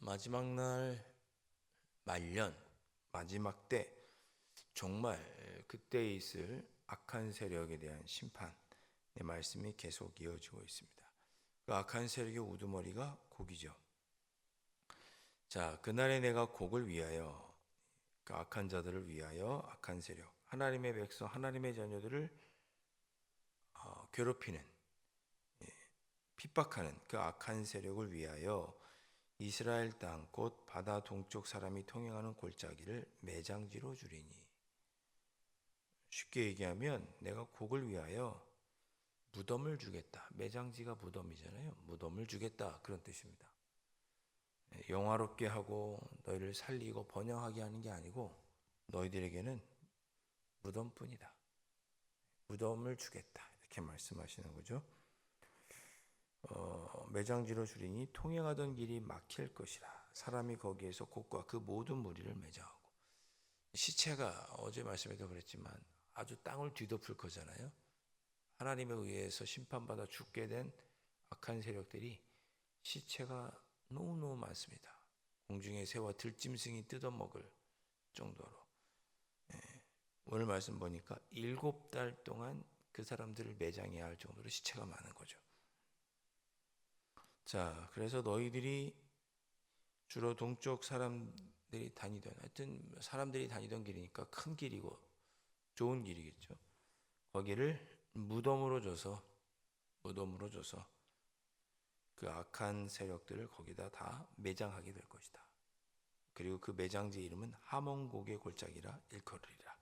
마지막 날 말년 마지막 때 정말 그때 있을 악한 세력에 대한 심판의 말씀이 계속 이어지고 있습니다. 그 악한 세력의 우두머리가 곡이죠. 자, 그날에 내가 곡을 위하여, 그 악한 자들을 위하여 악한 세력, 하나님의 백성, 하나님의 자녀들을 괴롭히는, 핍박하는 그 악한 세력을 위하여 이스라엘 땅 곧 바다 동쪽 사람이 통행하는 골짜기를 매장지로 주리니. 쉽게 얘기하면 내가 곡을 위하여 무덤을 주겠다. 매장지가 무덤이잖아요. 무덤을 주겠다, 그런 뜻입니다. 영화롭게 하고 너희를 살리고 번영하게 하는 게 아니고 너희들에게는 무덤뿐이다. 무덤을 주겠다, 이렇게 말씀하시는 거죠. 매장지로 주리니 통행하던 길이 막힐 것이라. 사람이 거기에서 곡과 그 모든 무리를 매장하고. 시체가 어제 말씀에도 그랬지만 아주 땅을 뒤덮을 거잖아요. 하나님에 의해서 심판받아 죽게 된 악한 세력들이 시체가 너무너무 많습니다. 공중의 새와 들짐승이 뜯어먹을 정도로. 오늘 말씀 보니까 7달 동안 그 사람들을 매장해야 할 정도로 시체가 많은 거죠. 자, 그래서 너희들이 주로 동쪽 사람들이 다니던, 하여튼 사람들이 다니던 길이니까 큰 길이고 좋은 길이겠죠. 거기를 무덤으로 줘서 그 악한 세력들을 거기다 다 매장하게 될 것이다. 그리고 그 매장지 이름은 하몬곡의 골짜기라 일컬으리라.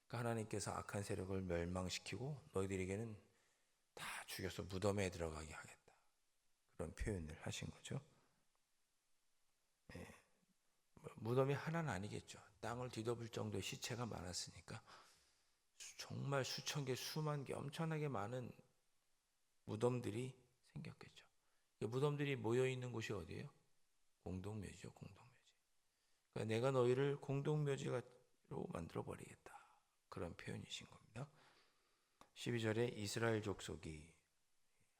그러니까 하나님께서 악한 세력을 멸망시키고 너희들에게는 다 죽여서 무덤에 들어가게 하겠다, 그런 표현을 하신 거죠. 무덤이 하나는 아니겠죠. 땅을 뒤덮을 정도의 시체가 많았으니까 정말 수천 개, 수만 개, 엄청나게 많은 무덤들이 생겼겠죠. 무덤들이 모여 있는 곳이 어디예요? 공동묘지죠, 공동묘지. 그러니까 내가 너희를 공동묘지로 만들어 버리겠다, 그런 표현이신 겁니다. 12절에 이스라엘 족속이,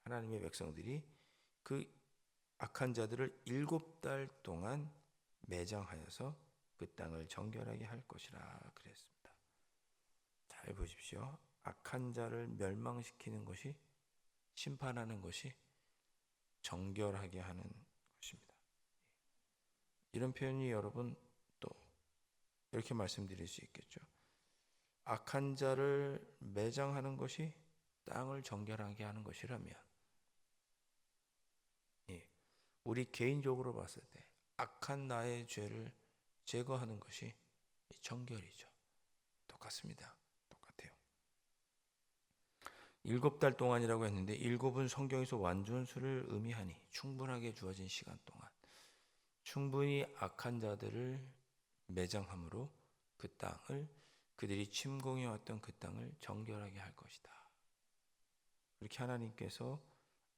하나님의 백성들이 그 악한 자들을 7달 동안 매장하여서 그 땅을 정결하게 할 것이라 그랬습니다. 잘 보십시오. 악한 자를 멸망시키는 것이, 심판하는 것이 정결하게 하는 것입니다. 이런 표현이 여러분 또 이렇게 말씀드릴 수 있겠죠. 악한 자를 매장하는 것이 땅을 정결하게 하는 것이라면, 우리 개인적으로 봤을 때 악한 나의 죄를 제거하는 것이 정결이죠. 똑같습니다. 똑같아요. 7달 동안이라고 했는데 7은 성경에서 완전 수를 의미하니 충분하게 주어진 시간 동안 충분히 악한 자들을 매장함으로 그 땅을, 그들이 침공해왔던 그 땅을 정결하게 할 것이다. 그렇게 하나님께서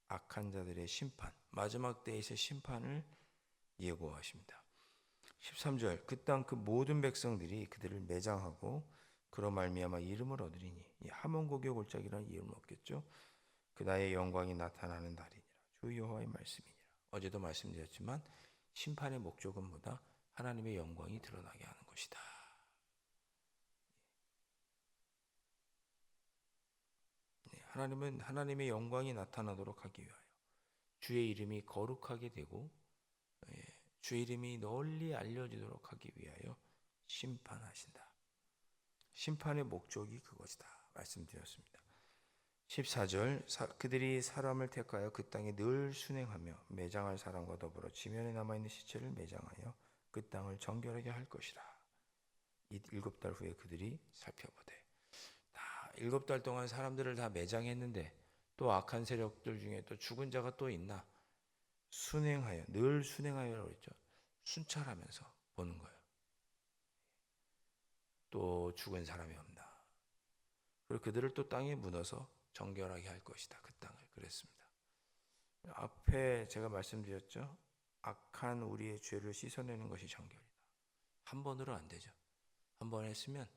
악한 자들의 심판, 마지막 때에서의 심판을 예고하십니다. 13절, 그 땅 그 모든 백성들이 그들을 매장하고 그로 말미암아 이름을 얻으리니, 이 하몬고개 골짜기라는 이름을 얻겠죠. 그 나의 영광이 나타나는 날이니라. 주 여호와의 말씀이니라. 어제도 말씀드렸지만 심판의 목적은 뭐다? 하나님의 영광이 드러나게 하는 것이다. 하나님은 하나님의 영광이 나타나도록 하기 위하여 주의 이름이 거룩하게 되고 주의 이름이 널리 알려지도록 하기 위하여 심판하신다. 심판의 목적이 그것이다 말씀드렸습니다. 14절, 그들이 사람을 택하여 그 땅에 늘 순행하며 매장할 사람과 더불어 지면에 남아있는 시체를 매장하여 그 땅을 정결하게 할 것이라. 이 7달 후에 그들이 살펴보되, 다 7달 동안 사람들을 다 매장했는데 또 악한 세력들 중에 또 죽은 자가 또 있나? 순행하여, 늘 순행하여라고 했죠. 순찰하면서 보는 거예요. 또 죽은 사람이 없나? 그리고 그들을 또 땅에 묻어서 정결하게 할 것이다, 그 땅을. 그랬습니다. 앞에 제가 말씀드렸죠. 악한 우리의 죄를 씻어내는 것이 정결이다. 한 번으로 안 되죠. 한 번 했으면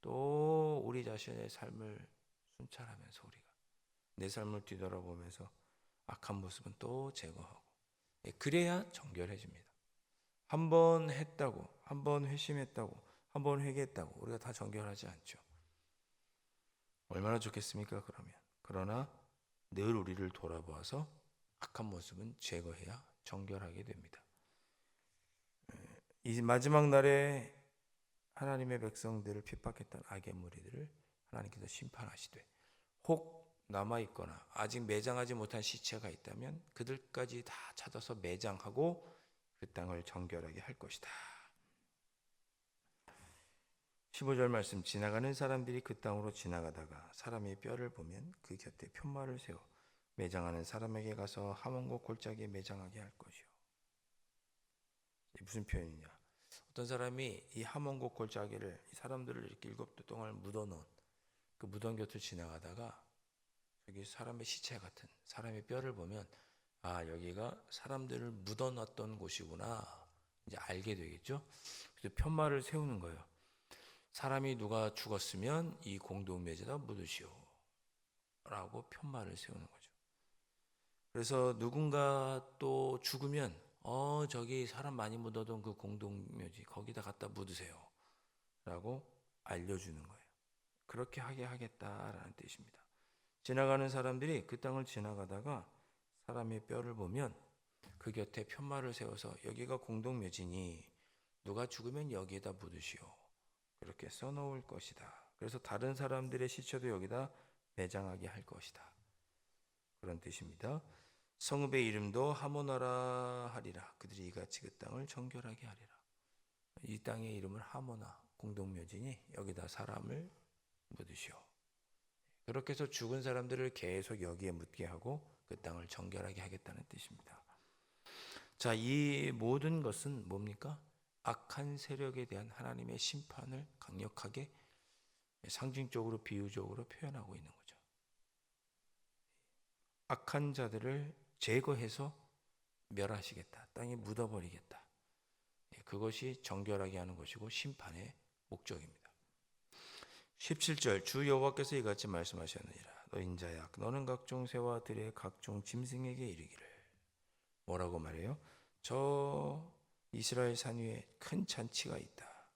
또 우리 자신의 삶을 순찰하면서 우리가 내 삶을 뒤돌아보면서 악한 모습은 또 제거하고, 그래야 정결해집니다. 한 번 했다고, 한 번 회심했다고, 한 번 회개했다고 우리가 다 정결하지 않죠. 얼마나 좋겠습니까, 그러면. 그러나 늘 우리를 돌아보아서 악한 모습은 제거해야 정결하게 됩니다. 이 마지막 날에 하나님의 백성들을 핍박했던 악의 무리들을 하나님께서 심판하시되, 혹 남아있거나 아직 매장하지 못한 시체가 있다면 그들까지 다 찾아서 매장하고 그 땅을 정결하게 할 것이다. 15절 말씀, 지나가는 사람들이 그 땅으로 지나가다가 사람의 뼈를 보면 그 곁에 편말을 세워 매장하는 사람에게 가서 하몬과 골짜기에 매장하게 할 것이요. 무슨 표현이냐? 어떤 사람이 이 하몬과 골짜기를, 이 사람들을 이렇게 7도 동안 묻어놓은 그 무덤 곁을 지나가다가 여기 사람의 시체 같은 사람의 뼈를 보면, 아, 여기가 사람들을 묻어놨던 곳이구나, 이제 알게 되겠죠. 그래서 편말을 세우는 거예요. 사람이 누가 죽었으면 이 공동묘지에다 묻으시오 라고 편말을 세우는 거죠. 그래서 누군가 또 죽으면 저기 사람 많이 묻어둔 그 공동묘지 거기다 갖다 묻으세요 라고 알려주는 거예요. 그렇게 하게 하겠다라는 뜻입니다. 지나가는 사람들이 그 땅을 지나가다가 사람의 뼈를 보면 그 곁에 편말을 세워서 여기가 공동묘지니 누가 죽으면 여기에다 묻으시오, 그렇게 써놓을 것이다. 그래서 다른 사람들의 시체도 여기다 매장하게 할 것이다, 그런 뜻입니다. 성읍의 이름도 하모나라 하리라. 그들이 이같이 그 땅을 정결하게 하리라. 이 땅의 이름을 하모나, 공동묘지니 여기다 사람을 묻으시오. 그렇게 해서 죽은 사람들을 계속 여기에 묻게 하고 그 땅을 정결하게 하겠다는 뜻입니다. 자, 이 모든 것은 뭡니까? 악한 세력에 대한 하나님의 심판을 강력하게 상징적으로 비유적으로 표현하고 있는 거죠. 악한 자들을 제거해서 멸하시겠다, 땅에 묻어버리겠다. 그것이 정결하게 하는 것이고 심판의 목적입니다. 17절, 주 여호와께서 이같이 말씀하셨느니라. 너 인자야, 너는 각종 새와 들의 각종 짐승에게 이르기를. 뭐라고 말해요? 저 이스라엘 산 위에 큰 잔치가 있다.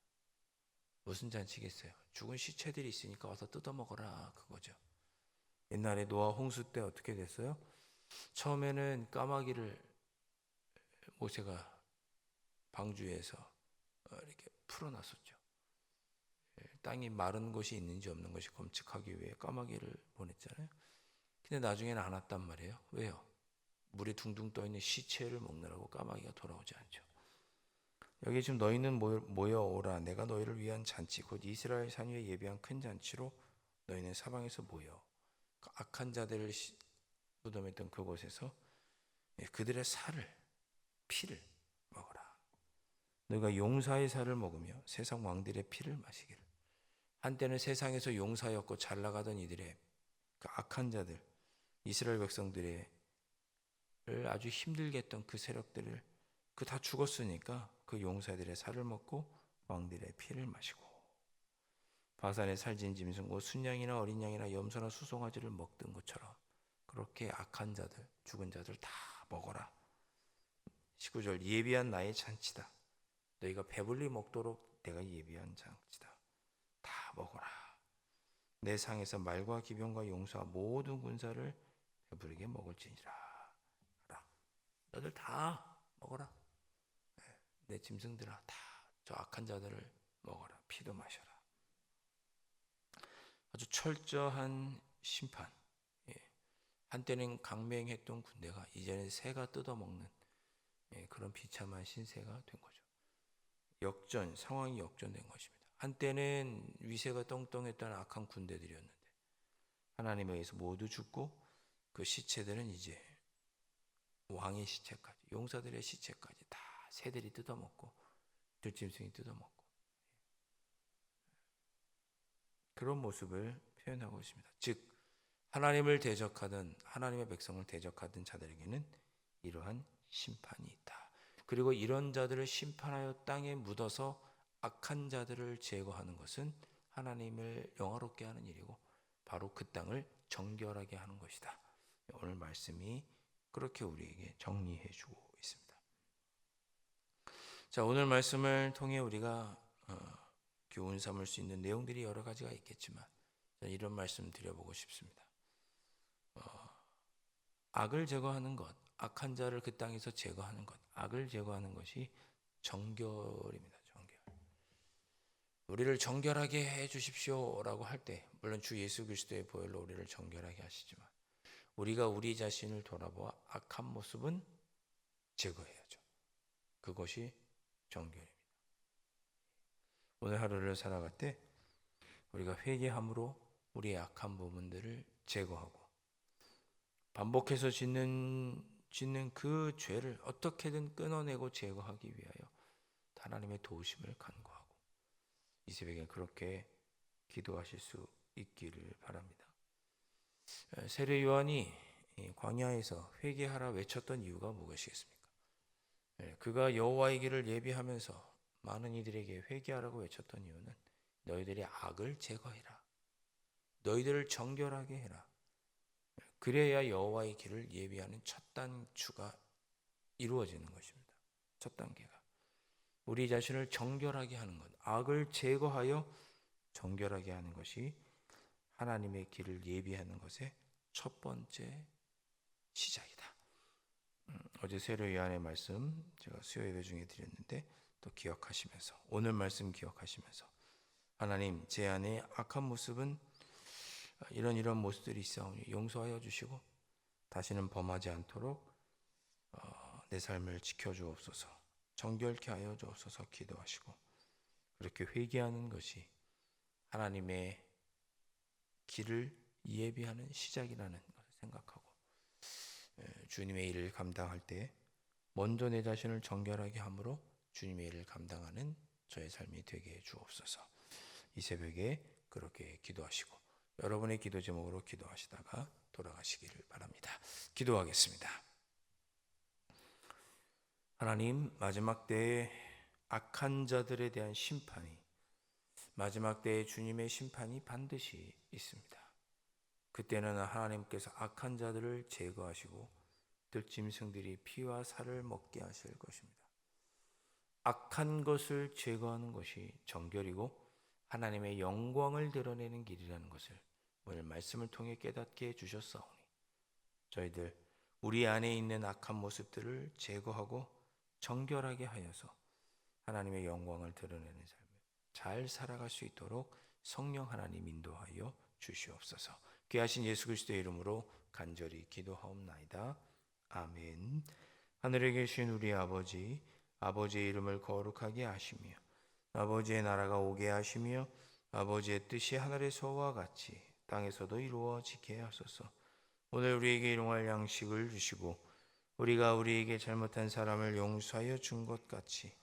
무슨 잔치겠어요? 죽은 시체들이 있으니까 와서 뜯어먹어라, 그거죠. 옛날에 노아 홍수 때 어떻게 됐어요? 처음에는 까마귀를 모세가 방주에서 이렇게 풀어놨었죠. 땅이 마른 곳이 있는지 없는 것이 검측하기 위해 까마귀를 보냈잖아요. 근데 나중에는 안 왔단 말이에요. 왜요? 물이 둥둥 떠있는 시체를 먹느라고 까마귀가 돌아오지 않죠. 여기 지금 너희는 모여오라. 내가 너희를 위한 잔치, 곧 이스라엘 산 위에 예비한 큰 잔치로 너희는 사방에서 모여. 악한 자들을 무덤했던 그곳에서 그들의 살을, 피를 먹어라. 너희가 용사의 살을 먹으며 세상 왕들의 피를 마시기를. 한때는 세상에서 용사였고 잘 나가던 이들의 그 악한 자들, 이스라엘 백성들의 아주 힘들게 했던 그 세력들을 그 다 죽었으니까 그 용사들의 살을 먹고 왕들의 피를 마시고, 바산의 살진 짐승, 순양이나 어린 양이나 염소나 수송아지를 먹던 것처럼 그렇게 악한 자들, 죽은 자들 다 먹어라. 19절, 예비한 나의 잔치다. 너희가 배불리 먹도록 내가 예비한 잔치다. 다 먹어라. 내 상에서 말과 기병과 용사와 모든 군사를 배부르게 먹을지니라. 너들 다 먹어라. 내 짐승들아, 다 저 악한 자들을 먹어라. 피도 마셔라. 아주 철저한 심판. 한때는 강맹했던 군대가 이제는 새가 뜯어먹는 그런 비참한 신세가 된 거죠. 상황이 역전된 것입니다. 한때는 위세가 떵떵했던 악한 군대들이었는데 하나님에 의해서 모두 죽고 그 시체들은 이제 왕의 시체까지, 용사들의 시체까지 다 새들이 뜯어먹고 들짐승이 뜯어먹고, 그런 모습을 표현하고 있습니다. 즉 하나님을 대적하던, 하나님의 백성을 대적하던 자들에게는 이러한 심판이 있다. 그리고 이런 자들을 심판하여 땅에 묻어서 악한 자들을 제거하는 것은 하나님을 영화롭게 하는 일이고 바로 그 땅을 정결하게 하는 것이다. 오늘 말씀이 그렇게 우리에게 정리해 주고 있습니다. 자, 오늘 말씀을 통해 우리가 교훈 삼을 수 있는 내용들이 여러 가지가 있겠지만 이런 말씀 드려보고 싶습니다. 악을 제거하는 것, 악한 자를 그 땅에서 제거하는 것, 악을 제거하는 것이 정결입니다. 정결. 우리를 정결하게 해 주십시오라고 할 때, 물론 주 예수 그리스도의 보혈로 우리를 정결하게 하시지만 우리가 우리 자신을 돌아보아 악한 모습은 제거해야죠. 그것이 정결입니다. 오늘 하루를 살아갈 때 우리가 회개함으로 우리의 악한 부분들을 제거하고 반복해서 짓는 그 죄를 어떻게든 끊어내고 제거하기 위하여 하나님의 도우심을 간구하고 이 새벽에 그렇게 기도하실 수 있기를 바랍니다. 세례 요한이 광야에서 회개하라 외쳤던 이유가 무엇이겠습니까? 그가 여호와의 길을 예비하면서 많은 이들에게 회개하라고 외쳤던 이유는 너희들의 악을 제거해라. 너희들을 정결하게 해라. 그래야 여호와의 길을 예비하는 첫 단추가 이루어지는 것입니다. 첫 단계가 우리 자신을 정결하게 하는 것, 악을 제거하여 정결하게 하는 것이 하나님의 길을 예비하는 것의 첫 번째 시작이다. 어제 세례 요한의 말씀 제가 수요 예배 중에 드렸는데 또 기억하시면서 오늘 말씀 기억하시면서 하나님 제 안에 악한 모습은 이런 모습들이 있사오니 용서하여 주시고 다시는 범하지 않도록 내 삶을 지켜주옵소서, 정결케 하여 주옵소서 기도하시고 그렇게 회개하는 것이 하나님의 길을 예비하는 시작이라는 것을 생각하고 주님의 일을 감당할 때 먼저 내 자신을 정결하게 함으로 주님의 일을 감당하는 저의 삶이 되게 해 주옵소서. 이 새벽에 그렇게 기도하시고 여러분의 기도 제목으로 기도하시다가 돌아가시기를 바랍니다. 기도하겠습니다. 하나님, 마지막 때에 악한 자들에 대한 심판이 마지막 때에 주님의 심판이 반드시 있습니다. 그때는 하나님께서 악한 자들을 제거하시고 들짐승들이 피와 살을 먹게 하실 것입니다. 악한 것을 제거하는 것이 정결이고 하나님의 영광을 드러내는 길이라는 것을 오늘 말씀을 통해 깨닫게 해주셨사오니 저희들 우리 안에 있는 악한 모습들을 제거하고 정결하게 하여서 하나님의 영광을 드러내는 삶을 잘 살아갈 수 있도록 성령 하나님 인도하여 주시옵소서. 귀하신 예수 그리스도의 이름으로 간절히 기도하옵나이다. 아멘. 하늘에 계신 우리 아버지, 아버지의 이름을 거룩하게 하시며 아버지의 나라가 오게 하시며 아버지의 뜻이 하늘에서와 같이 땅에서도 이루어지게 하소서. 오늘 우리에게 일용할 양식을 주시고 우리가 우리에게 잘못한 사람을 용서하여 준 것 같이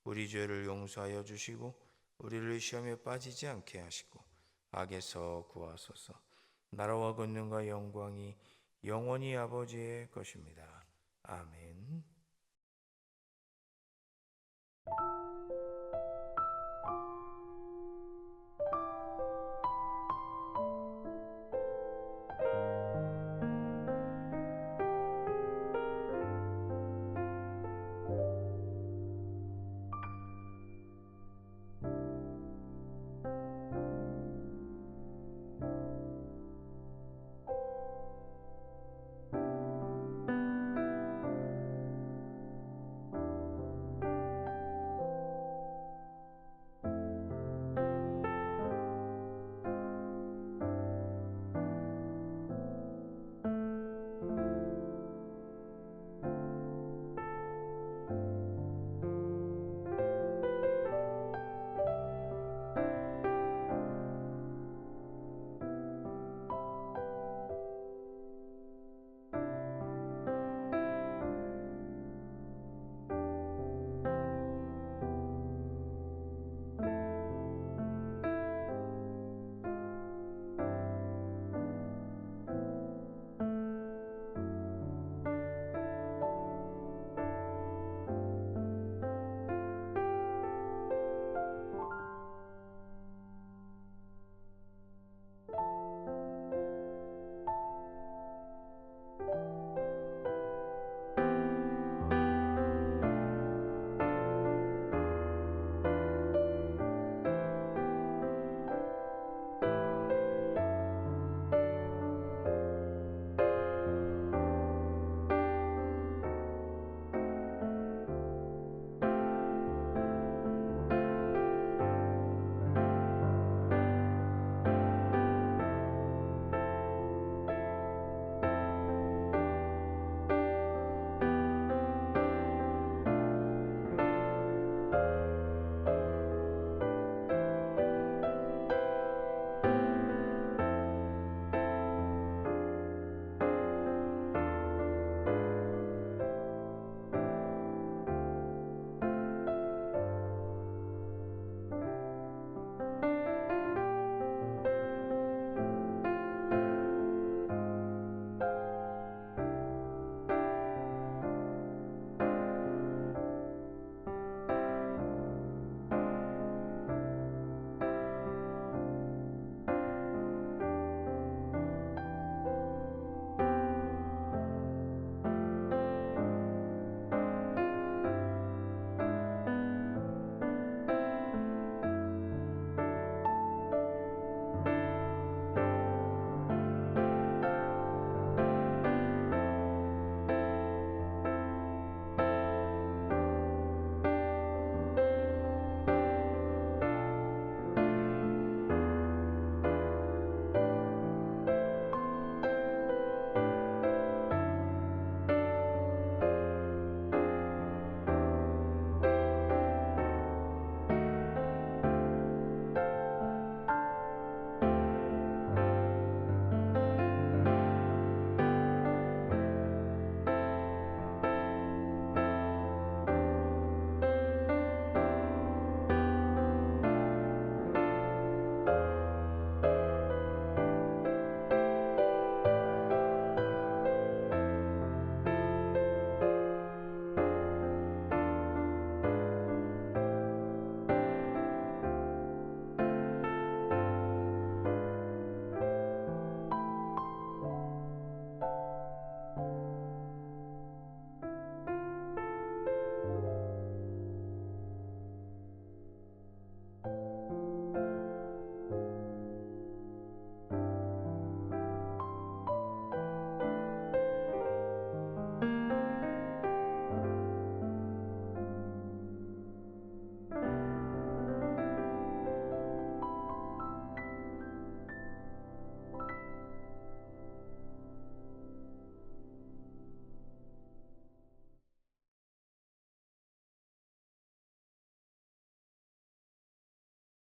우리 죄를 용서하여 주시고 우리를 시험에 빠지지 않게 하시고 악에서 구하소서. 나라와 권능과 영광이 영원히 아버지의 것입니다. 아멘.